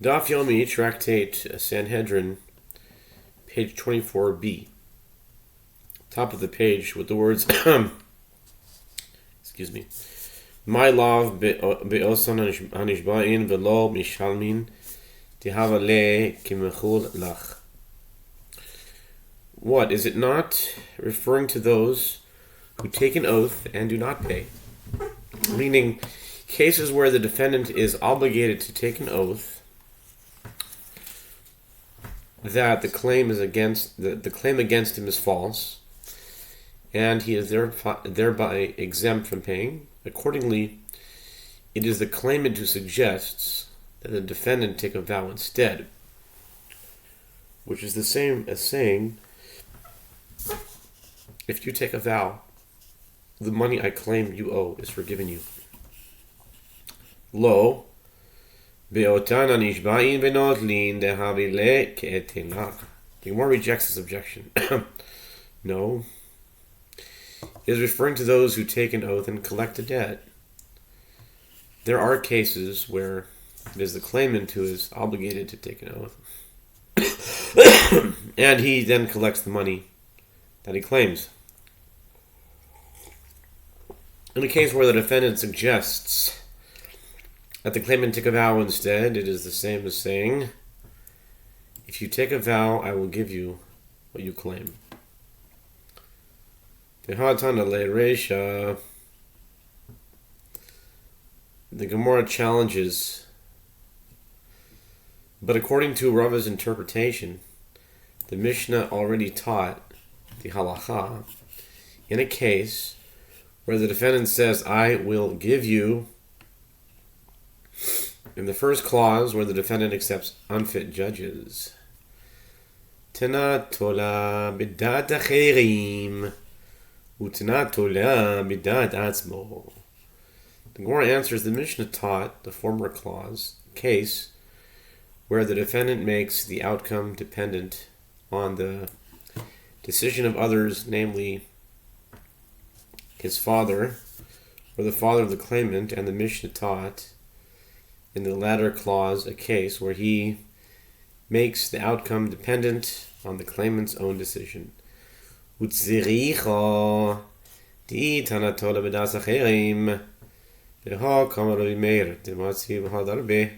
Daf Yomi, Tractate Sanhedrin, page 24b. Top of the page with the words, excuse me, My love be'osan hanishba'in velo mishalmin tihava le kimechul lach. What, is it not referring to those who take an oath and do not pay? Meaning, cases where the defendant is obligated to take an oath that the claim against him is false, and he is thereby exempt from paying. Accordingly, it is the claimant who suggests that the defendant take a vow instead, which is the same as saying, if you take a vow, the money I claim you owe is forgiven you. Lo, be'otan anishba'in v'notlin dehavi le ke'etelach. The Gemara rejects this objection. No. It is referring to those who take an oath and collect a debt. There are cases where it is the claimant who is obligated to take an oath, and he then collects the money that he claims. In a case where the defendant suggests that the claimant take a vow instead, it is the same as saying, if you take a vow, I will give you what you claim. The Gemara challenges, but according to Rava's interpretation, the Mishnah already taught the halacha in a case where the defendant says, I will give you, in the first clause where the defendant accepts unfit judges. Tana tola bidat acherim utana tola bidat atzmo. The Gemara answers the Mishnah taught the former clause case where the defendant makes the outcome dependent on the decision of others, namely his father or the father of the claimant, and the Mishnah taught in the latter clause a case where he makes the outcome dependent on the claimant's own decision. Utziricha di tanatola bedas acherim beha kamar meir dematzi b'hadarbe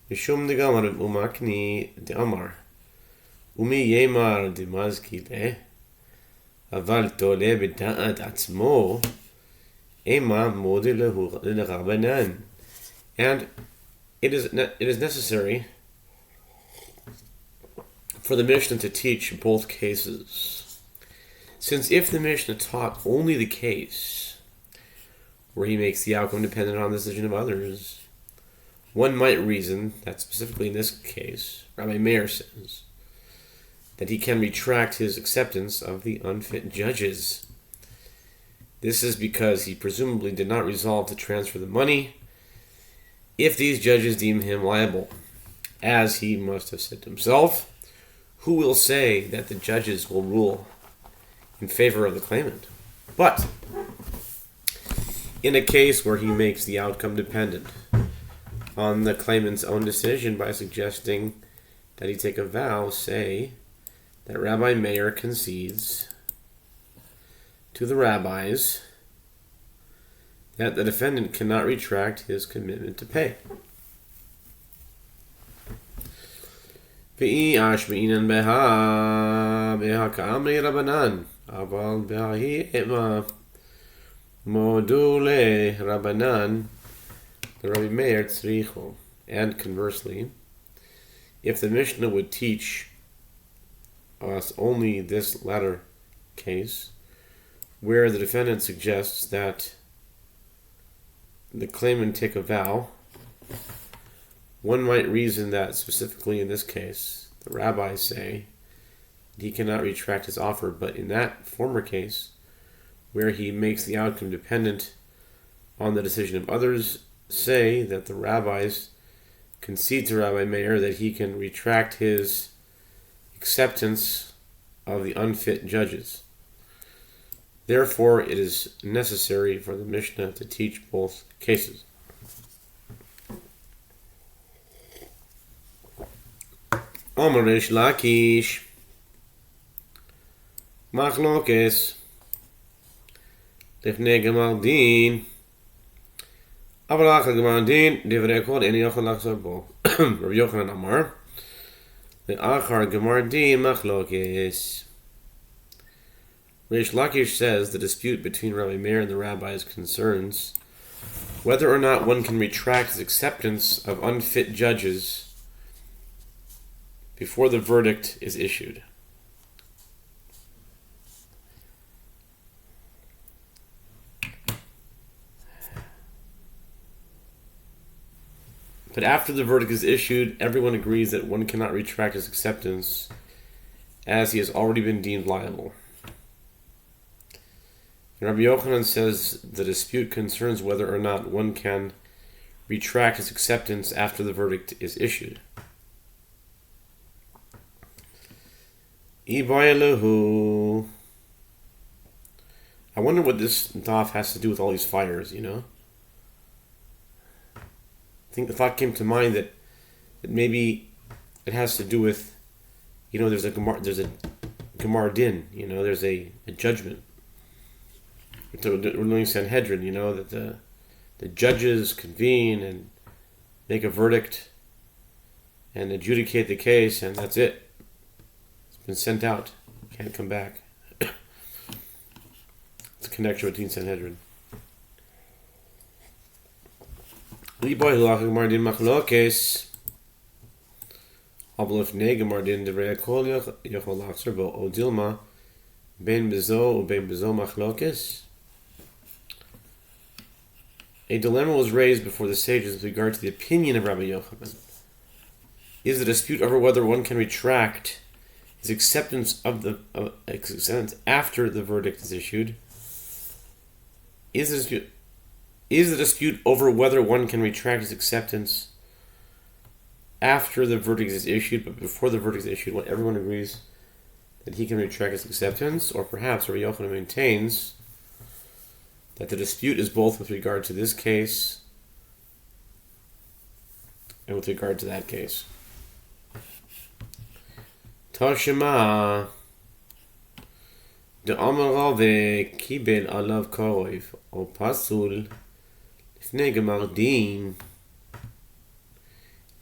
mishum degamar umakni deamar umi yemar demazki le aval tole b'da'at atzmo ema modi le'rabanan. And it is necessary for the Mishnah to teach both cases. Since if the Mishnah taught only the case where he makes the outcome dependent on the decision of others, one might reason that specifically in this case, Rabbi Meir says, that he can retract his acceptance of the unfit judges. This is because he presumably did not resolve to transfer the money if these judges deem him liable. As he must have said to himself, who will say that the judges will rule in favor of the claimant? But in a case where he makes the outcome dependent on the claimant's own decision by suggesting that he take a vow, say that Rabbi Meir concedes to the rabbis that the defendant cannot retract his commitment to pay. And conversely, if the Mishnah would teach us only this latter case, where the defendant suggests that the claimant take a vow, one might reason that specifically in this case, the rabbis say he cannot retract his offer, but in that former case, where he makes the outcome dependent on the decision of others, say that the rabbis concede to Rabbi Meir that he can retract his acceptance of the unfit judges. Therefore, it is necessary for the Mishnah to teach both cases. Omer Reish Lakish Machlokes Lifnei Gemar Din Avalach Gemar Din Divrei Kol Ein Yochel Lachzor Bo Rabbi Yochanan Amar Le'achar Gemar Din Machlokes. Reish Lakish says the dispute between Rabbi Meir and the rabbis concerns whether or not one can retract his acceptance of unfit judges before the verdict is issued. But after the verdict is issued, everyone agrees that one cannot retract his acceptance as he has already been deemed liable. Rabbi Yochanan says the dispute concerns whether or not one can retract his acceptance after the verdict is issued. I wonder what this daf has to do with all these fires, I think the thought came to mind that maybe it has to do with, there's a Gemar Din, there's a judgment. We're learning Sanhedrin, that the judges convene and make a verdict and adjudicate the case, and that's it. It's been sent out. Can't come back. It's a connection between Sanhedrin. A dilemma was raised before the sages with regard to the opinion of Rabbi Yochanan. Is the dispute over whether one can retract his acceptance of acceptance after the verdict is issued? Is the dispute over whether one can retract his acceptance after the verdict is issued, but before the verdict is issued, when everyone agrees that he can retract his acceptance? Or perhaps Rabbi Yochanan maintains that the dispute is both with regard to this case and with regard to that case. Tashema de Amar Rave Kibel Alav Korov O Pasul Lifnei Gemar Din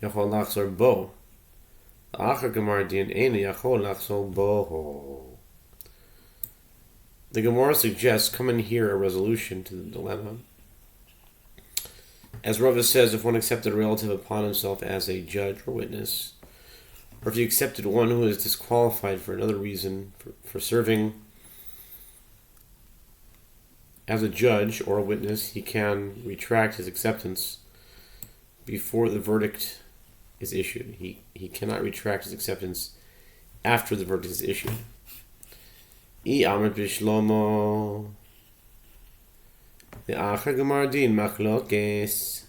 Yachol Lachzor Bo Achar Gemar Din Ein Yachol Lachzor Bo. The Gemara suggests, come and hear a resolution to the dilemma. As Rava says, if one accepted a relative upon himself as a judge or witness, or if he accepted one who is disqualified for another reason for serving as a judge or a witness, he can retract his acceptance before the verdict is issued. He cannot retract his acceptance after the verdict is issued. I Amrit Bishlomo the Achar Gemar Din Machlokes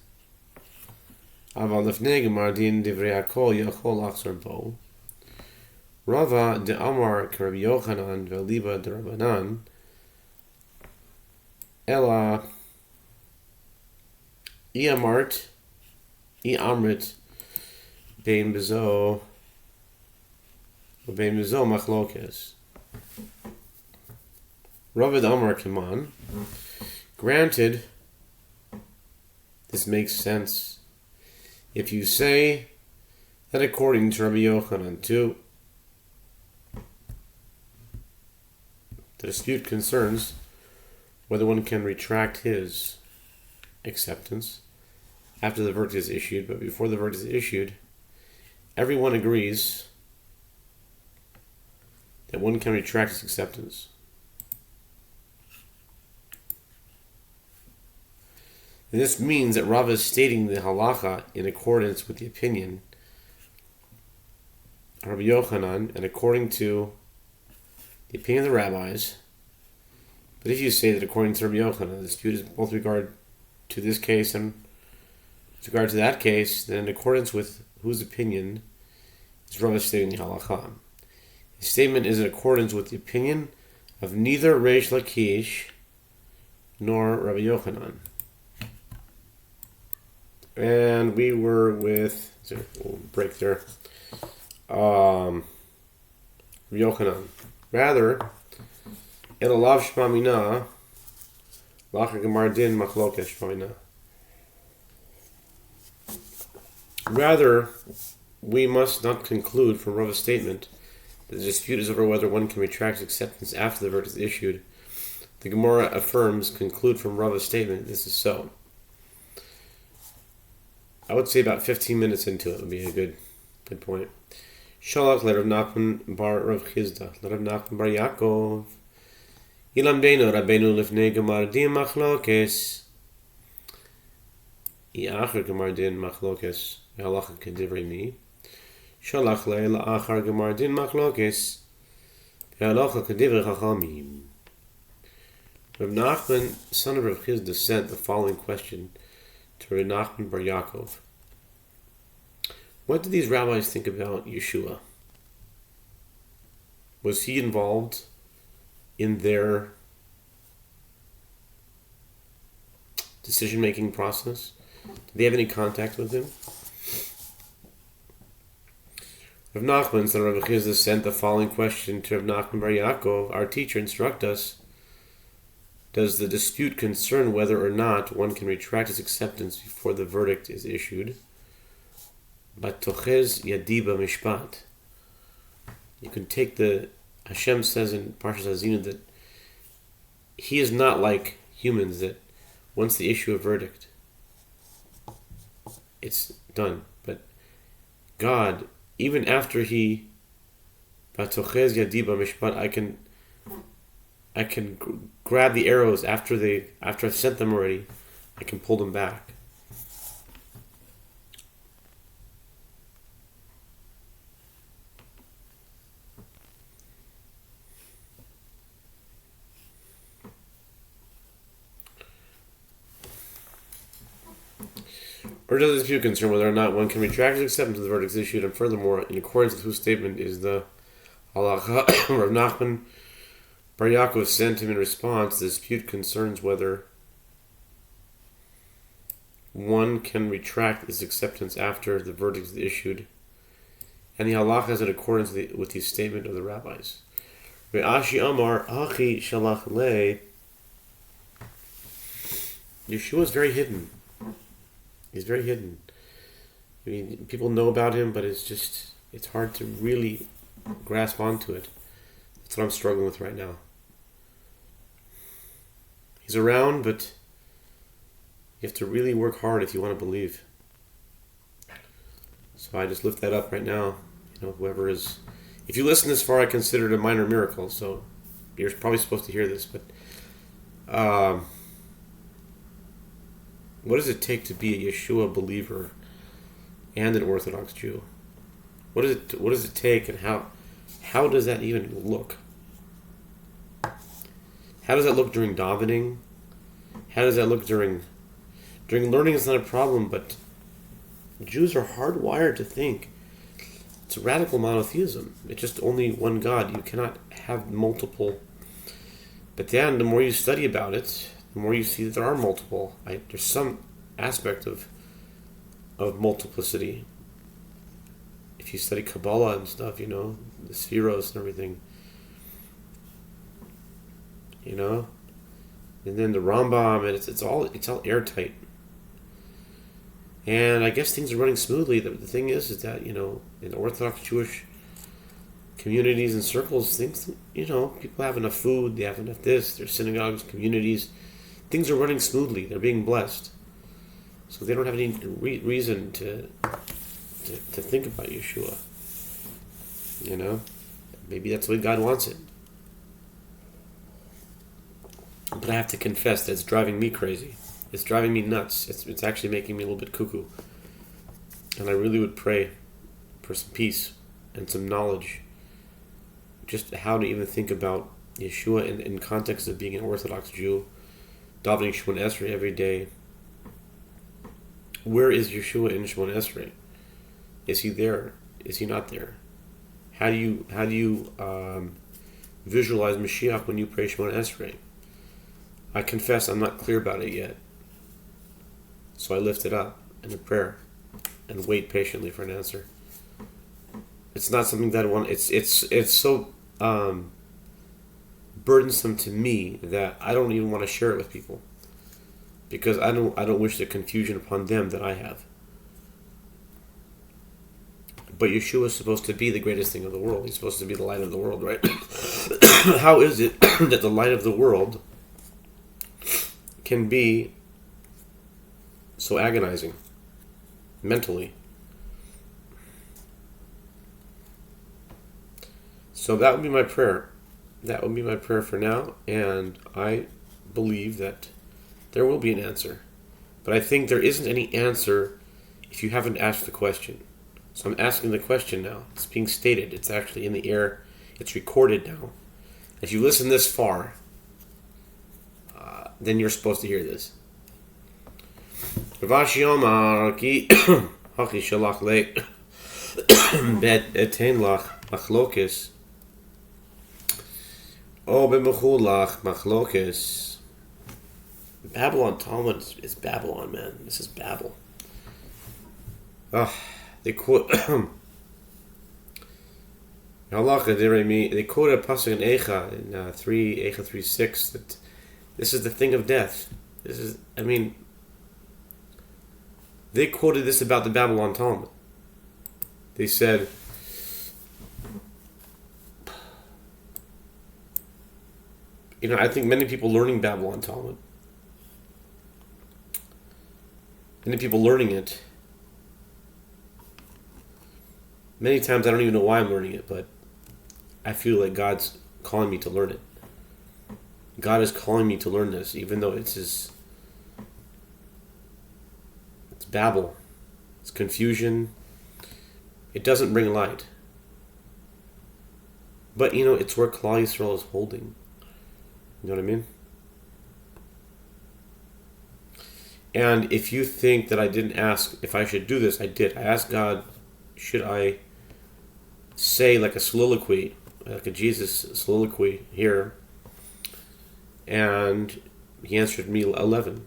Aval Lifnei Gemar Din Divrei Hakol Yachol Lachzor Bo Rava de Amar K'Rabbi Yochanan V'Liba de Rabbanan Ela I Amrit Bein Bezo Machlokes. Ravad Amar Kiman. Granted, this makes sense if you say that according to Rabbi Yochanan too, the dispute concerns whether one can retract his acceptance after the verdict is issued, but before the verdict is issued, everyone agrees that one can retract his acceptance. And this means that Rava is stating the halacha in accordance with the opinion of Rabbi Yochanan and according to the opinion of the rabbis. But if you say that according to Rabbi Yochanan, the dispute is both with regard to this case and with regard to that case, then in accordance with whose opinion is Rava stating the halacha? His statement is in accordance with the opinion of neither Reish Lakish nor Rabbi Yochanan. And we were with, so we'll break there. Yochanan. Rather, Elalav Shmamina, Lacha Gemar Din Machlokes Shmamina. Rather, we must not conclude from Rava's statement that the dispute is over whether one can retract acceptance after the verdict is issued. The Gemara affirms, conclude from Rava's statement, this is so. I would say about 15 minutes into it would be a good point. Shalach le Rav Nachman bar Rav Chizda, le Rav Nachman bar Yaakov, Ilamdeinu Rabbeinu lifnei Gemar Din Machlokes, Iacher Gemar Din Machlokes, Halacha Kedivrei Mi, Shalach le La'achar Gemar Din Machlokes, Halacha Kedivrei Chachamim. Rav Nachman, son of Rav Chizda, sent the following question to Rav Nachman bar Yaakov. What did these rabbis think about Yehoshua? Was he involved in their decision-making process? Did they have any contact with him? Rav Nachman, son of Rav Chizda, sent the following question to Rav Nachman bar Yaakov. Our teacher, instruct us. Does the dispute concern whether or not one can retract his acceptance before the verdict is issued? Batochez yadiba mishpat. You can take Hashem says in Parshas Hazinu that he is not like humans, that once they issue a verdict, it's done. But God, even after he Batochez yadiba mishpat, I can grab the arrows after I've sent them already. I can pull them back. Or does this dispute concern whether or not one can retract his acceptance of the verdicts issued, and furthermore, in accordance with whose statement is the halacha Rav Nachman bar Yaakov sent him in response? The dispute concerns whether one can retract his acceptance after the verdict is issued, and the halacha is in accordance with the statement of the rabbis. Re'ashi Amar Achi Shalach Le. Yehoshua is very hidden. He's very hidden. I mean, people know about him, but it's hard to really grasp onto it. That's what I'm struggling with right now. He's around, but you have to really work hard if you want to believe. So I just lift that up right now. Whoever is... If you listen this far, I consider it a minor miracle, so you're probably supposed to hear this, but... what does it take to be a Yehoshua believer and an Orthodox Jew? What does it take, and how does that even look? How does that look during davening? How does that look during learning? Is not a problem, but Jews are hardwired to think it's a radical monotheism. It's just only one God. You cannot have multiple. But then, the more you study about it, the more you see that there are multiple. There's some aspect of multiplicity. If you study Kabbalah and stuff, the Spheros and everything, and then the Rambam, and it's all airtight. And I guess things are running smoothly. The thing is that in Orthodox Jewish communities and circles, things, people have enough food, they have enough this, their synagogues, communities. Things are running smoothly. They're being blessed. So they don't have any reason to think about Yehoshua. Maybe that's the way God wants it. But I have to confess that it's driving me crazy. It's driving me nuts. It's actually making me a little bit cuckoo. And I really would pray for some peace and some knowledge. Just how to even think about Yehoshua in context of being an Orthodox Jew. Davening Shemon Esrei every day. Where is Yehoshua in Shemon Esrei? Is he there? Is he not there? How do you visualize Mashiach when you pray Shemon Esrei? I confess I'm not clear about it yet. So I lift it up in a prayer and wait patiently for an answer. It's not something that I want. It's so burdensome to me that I don't even want to share it with people, because I don't wish the confusion upon them that I have. But Yeshua is supposed to be the greatest thing of the world. He's supposed to be the light of the world, right? How is it that the light of the world can be so agonizing mentally? So that would be my prayer. That would be my prayer for now, and I believe that there will be an answer. But I think there isn't any answer if you haven't asked the question. So I'm asking the question now. It's being stated. It's actually in the air. It's recorded now. If you listen this far, then you're supposed to hear this. Ravashi Omar ki haki shalach le bet eten lach machlokes o b'mechulach machlokes. Babylon Talmud is Babylon, man. This is Babel. They quote they quote a pasuk in Eicha in 3:6 that this is the thing of death. They quoted this about the Babylon Talmud. They said, I think many people learning Babylon Talmud, many people learning it, many times I don't even know why I'm learning it, but I feel like God's calling me to learn it. God is calling me to learn this, even though it's babble, it's confusion. It doesn't bring light. But, it's where Klal Yisrael is holding. You know what I mean? And if you think that I didn't ask if I should do this, I did. I asked God, should I say like a soliloquy, like a Jesus soliloquy here? And he answered me 11.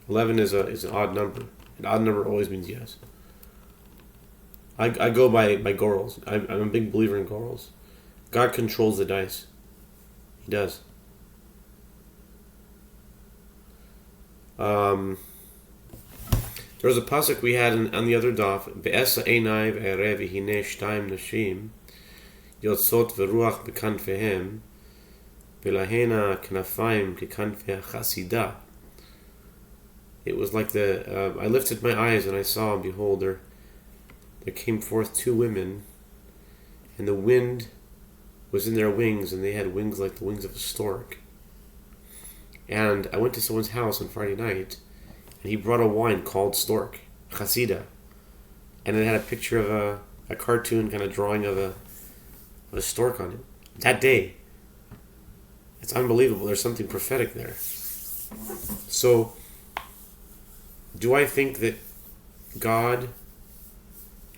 11 is an odd number. An odd number always means yes. I go by gorals. I'm a big believer in gorals. God controls the dice. He does. There was a pasuk we had on the other daf. Be'esa einai ve'erev hine shtaim nashim yotzot v'ruach b'kanfehem v'lahena knafayim k'kanfei chasida. It was like I lifted my eyes and I saw, and behold, there came forth two women, and the wind was in their wings, and they had wings like the wings of a stork. And I went to someone's house on Friday night, and he brought a wine called Stork, Chasida, and it had a picture of a cartoon kind of drawing of a stork on it. That day, it's unbelievable. There's something prophetic there. So, do I think that God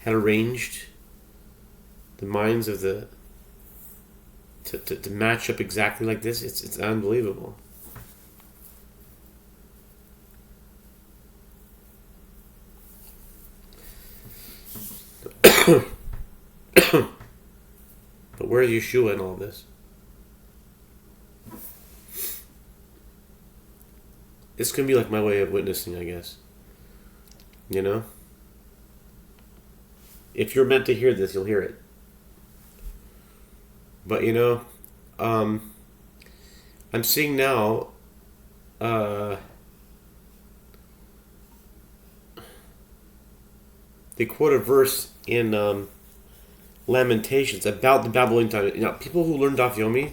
had arranged the minds of to match up exactly like this? It's unbelievable. But where's Yeshua in all this? This can be like my way of witnessing, I guess. If you're meant to hear this, you'll hear it. But I'm seeing now they quote a verse in Lamentations about the Babylonian time. People who learn Daf Yomi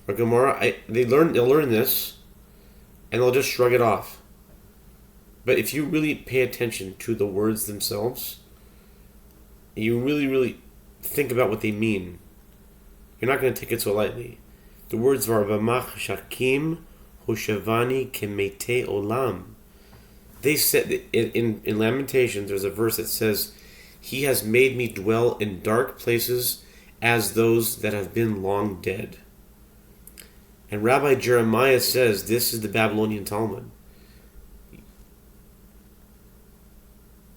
or Gemara, they'll learn this and they'll just shrug it off. But if you really pay attention to the words themselves, you really, really think about what they mean, you're not going to take it so lightly. The words are V'mach shakim hoshavani kemete olam. They said in Lamentations, there's a verse that says, "He has made me dwell in dark places as those that have been long dead." And Rabbi Jeremiah says this is the Babylonian Talmud.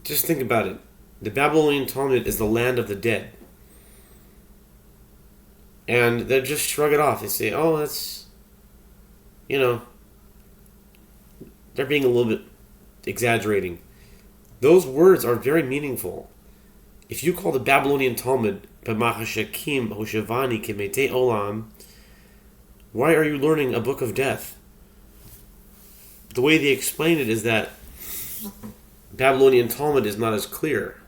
Just think about it. The Babylonian Talmud is the land of the dead. And they just shrug it off. They say, oh, that's, you know, they're being a little bit exaggerating. Those words are very meaningful. If you call the Babylonian Talmud, B'machashakim Hoshavani Kemete Olam, why are you learning a book of death? The way they explain it is that Babylonian Talmud is not as clear.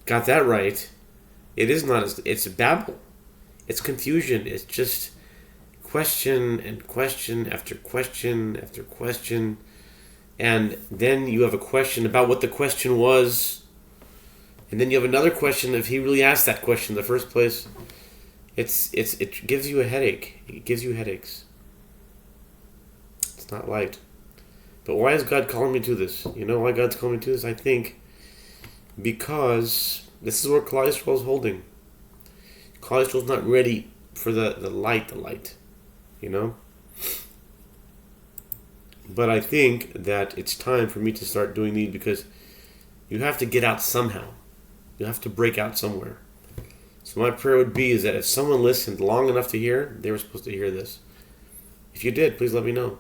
Got that right. It is not as... It's babble. It's confusion. It's just question and question after question after question. And then you have a question about what the question was. And then you have another question if he really asked that question in the first place. It gives you a headache. It gives you headaches. It's not light. But why is God calling me to this? You know why God's calling me to this? I think because this is where Klal Yisrael is holding. Klal Yisrael is not ready for the light, you know? But I think that it's time for me to start doing these because you have to get out somehow. You have to break out somewhere. So my prayer would be is that if someone listened long enough to hear, they were supposed to hear this. If you did, please let me know.